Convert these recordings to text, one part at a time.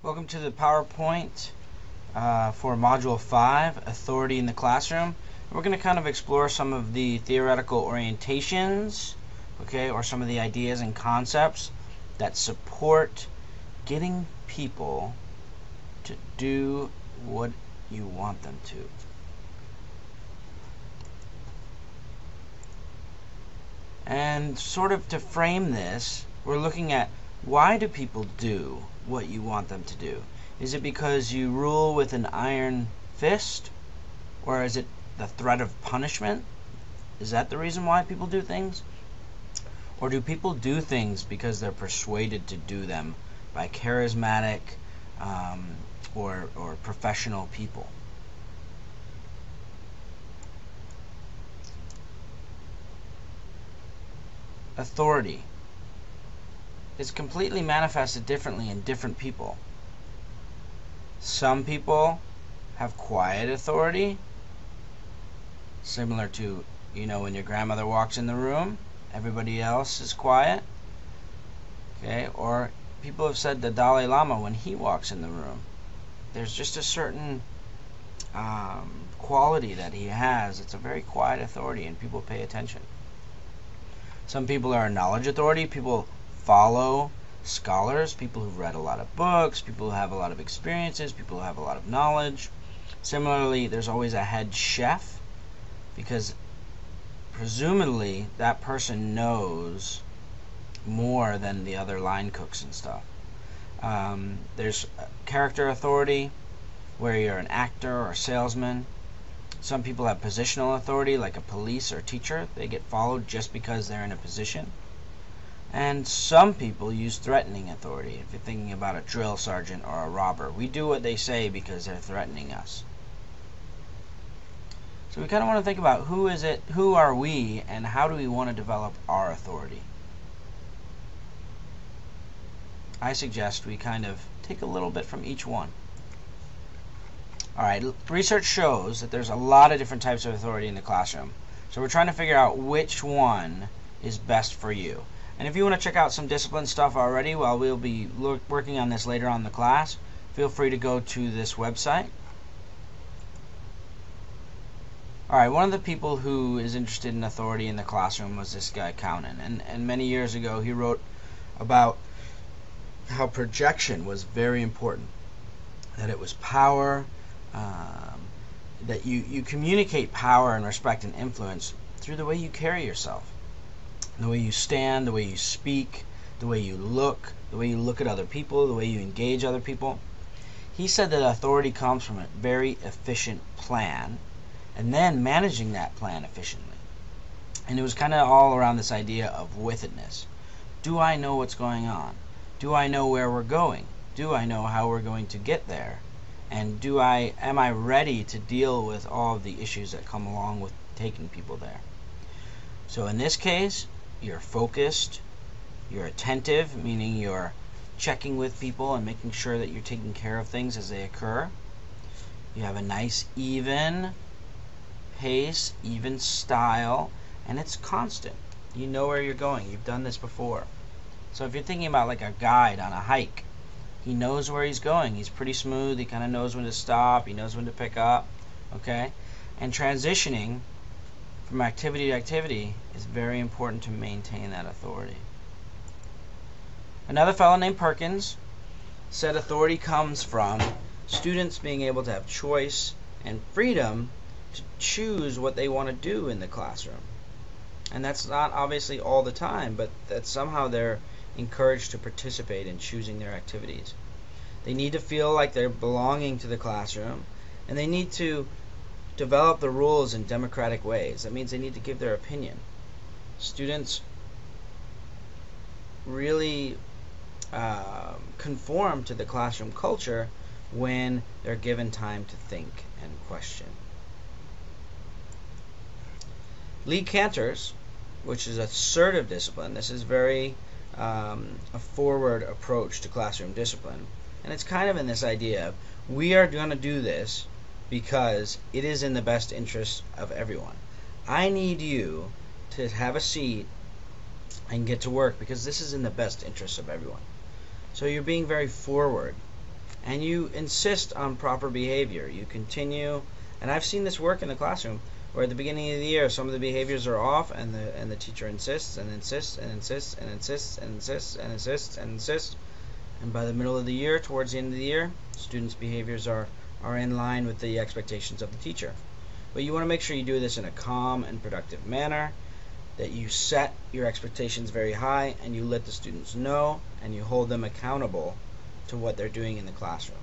Welcome to the PowerPoint for Module 5, Authority in the Classroom. We're going to kind of explore some of the theoretical orientations, or some of the ideas and concepts that support getting people to do what you want them to. And sort of to frame this, we're looking at why do people do what you want them to do? Is it because you rule with an iron fist? Or is it the threat of punishment? Is that the reason why people do things? Or do people do things because they're persuaded to do them by charismatic or professional people? Authority is completely manifested differently in different people. Some people have quiet authority, similar to, when your grandmother walks in the room, everybody else is quiet. Or people have said the Dalai Lama, when he walks in the room, there's just a certain quality that he has. It's a very quiet authority, and people pay attention. Some people are knowledge authority. People follow scholars, people who've read a lot of books, people who have a lot of experiences, people who have a lot of knowledge. Similarly, there's always a head chef, because presumably that person knows more than the other line cooks and stuff. There's character authority, where you're an actor or a salesman. Some people have positional authority, like a police or teacher. They get followed just because they're in a position. And some people use threatening authority. If you're thinking about a drill sergeant or a robber, we do what they say because they're threatening us. So we kind of want to think about who are we, and how do we want to develop our authority? I suggest we kind of take a little bit from each one. Alright, research shows that there's a lot of different types of authority in the classroom. So we're trying to figure out which one is best for you. And if you want to check out some discipline stuff already, while we'll be working on this later on in the class, feel free to go to this website. Alright, one of the people who is interested in authority in the classroom was this guy, Cownan. And many years ago, he wrote about how projection was very important. That it was power, that you communicate power and respect and influence through the way you carry yourself. The way you stand, the way you speak, the way you look at other people, the way you engage other people. He said that authority comes from a very efficient plan, and then managing that plan efficiently. And it was kind of all around this idea of withedness. Do I know what's going on? Do I know where we're going? Do I know how we're going to get there? And am I ready to deal with all of the issues that come along with taking people there? So in this case, you're focused, you're attentive, meaning you're checking with people and making sure that you're taking care of things as they occur. You have a nice even pace, even style, and it's constant. You know where you're going. You've done this before. So if you're thinking about like a guide on a hike, he knows where he's going. He's pretty smooth. He kind of knows when to stop. He knows when to pick up. And transitioning from activity to activity is very important to maintain that authority. Another fellow named Perkins said authority comes from students being able to have choice and freedom to choose what they want to do in the classroom. And that's not obviously all the time, but that somehow they're encouraged to participate in choosing their activities. They need to feel like they're belonging to the classroom, and they need to develop the rules in democratic ways. That means they need to give their opinion. Students really conform to the classroom culture when they're given time to think and question. Lee Cantor's, which is assertive discipline, this is very a forward approach to classroom discipline, and it's kind of in this idea of we are going to do this because it is in the best interest of everyone. I need you to have a seat and get to work because this is in the best interest of everyone. So you're being very forward. and you insist on proper behavior. You continue, and I've seen this work in the classroom, where at the beginning of the year some of the behaviors are off, and the teacher insists and insists and insists and insists and insists and insists and insists, and by the middle of the year, towards the end of the year, students' behaviors are in line with the expectations of the teacher. But you want to make sure you do this in a calm and productive manner, that you set your expectations very high, and you let the students know, and you hold them accountable to what they're doing in the classroom.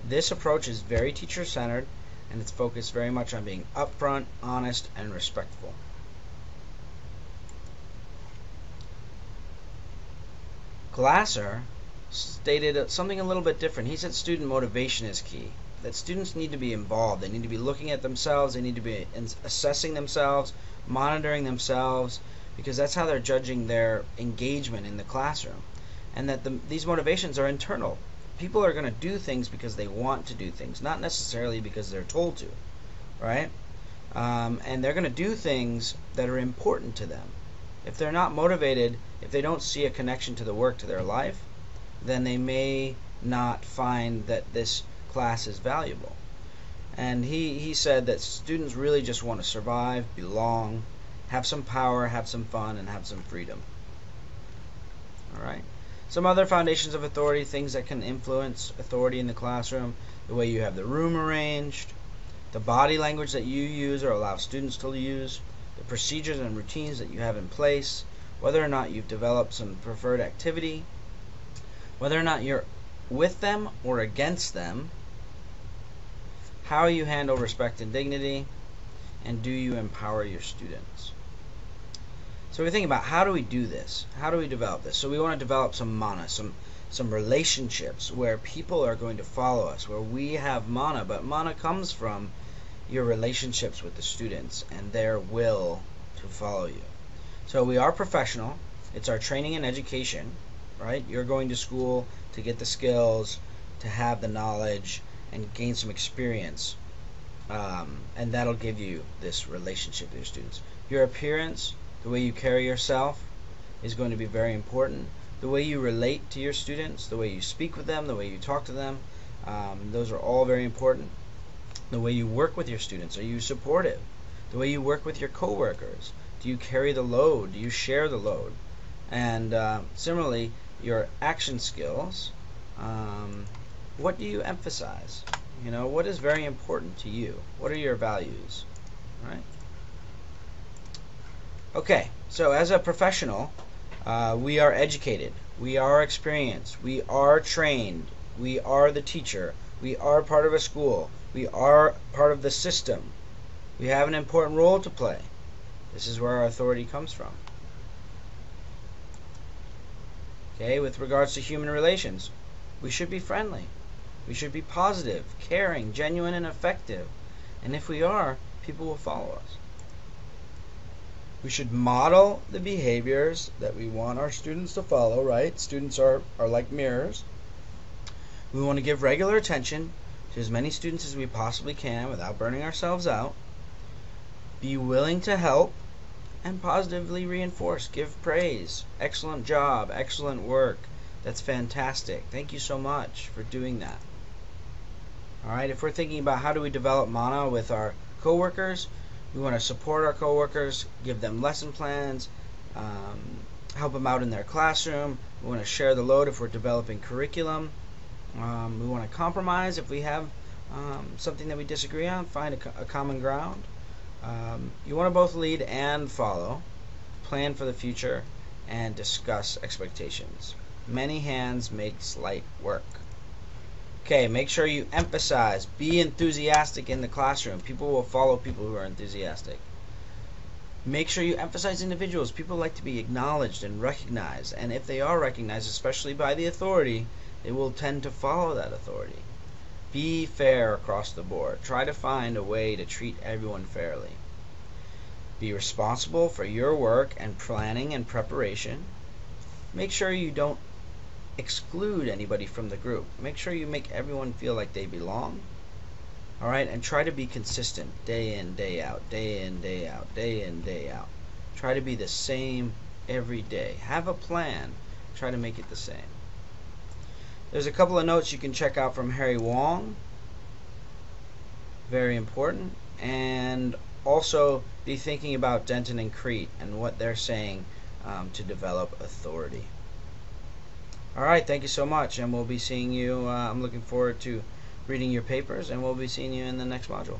This approach is very teacher-centered, and it's focused very much on being upfront, honest, and respectful. Glasser stated something a little bit different. He said student motivation is key, that students need to be involved. They need to be looking at themselves. They need to be assessing themselves, monitoring themselves, because that's how they're judging their engagement in the classroom. And that these motivations are internal. People are going to do things because they want to do things, not necessarily because they're told to, right? And they're going to do things that are important to them. If they're not motivated, if they don't see a connection to the work, to their life, then they may not find that this class is valuable. And he said that students really just want to survive, belong, have some power, have some fun, and have some freedom. All right. Some other foundations of authority, things that can influence authority in the classroom: the way you have the room arranged, the body language that you use or allow students to use, the procedures and routines that you have in place, whether or not you've developed some preferred activity, whether or not you're with them or against them, how you handle respect and dignity, and do you empower your students. So we're thinking about, how do we do this? How do we develop this? So we want to develop some mana, some relationships where people are going to follow us, where we have mana, but mana comes from your relationships with the students and their will to follow you. So we are professional. It's our training and education, right? You're going to school to get the skills, to have the knowledge, and gain some experience. And that'll give you this relationship with your students. Your appearance, the way you carry yourself, is going to be very important. The way you relate to your students, the way you speak with them, the way you talk to them, those are all very important. The way you work with your students, are you supportive? The way you work with your coworkers, do you carry the load? Do you share the load? And similarly, your action skills, what do you emphasize? You know, what is very important to you? What are your values? Right? Okay, so as a professional, we are educated, we are experienced, we are trained, we are the teacher, we are part of a school, we are part of the system. We have an important role to play. This is where our authority comes from. Okay, with regards to human relations, we should be friendly. We should be positive, caring, genuine, and effective. And if we are, people will follow us. We should model the behaviors that we want our students to follow, right? Students are like mirrors. We want to give regular attention to as many students as we possibly can without burning ourselves out. Be willing to help and positively reinforce. Give praise. Excellent job. Excellent work. That's fantastic. Thank you so much for doing that. Alright, if we're thinking about how do we develop mana with our coworkers, we want to support our coworkers, give them lesson plans, help them out in their classroom. We want to share the load if we're developing curriculum. We want to compromise if we have something that we disagree on, find a common ground. You want to both lead and follow, plan for the future, and discuss expectations. Many hands makes light work. Okay, make sure you emphasize, be enthusiastic in the classroom. People will follow people who are enthusiastic. Make sure you emphasize individuals. People like to be acknowledged and recognized, and if they are recognized, especially by the authority, they will tend to follow that authority. Be fair across the board. Try to find a way to treat everyone fairly. Be responsible for your work and planning and preparation. Make sure you don't exclude anybody from the group. Make sure you make everyone feel like they belong. Alright, and try to be consistent day in, day out, day in, day out, day in, day out. Try to be the same every day. Have a plan. Try to make it the same. There's a couple of notes you can check out from Harry Wong. Very important. And also be thinking about Denton and Crete and what they're saying to develop authority. Alright, thank you so much, and we'll be seeing you. I'm looking forward to reading your papers, and we'll be seeing you in the next module.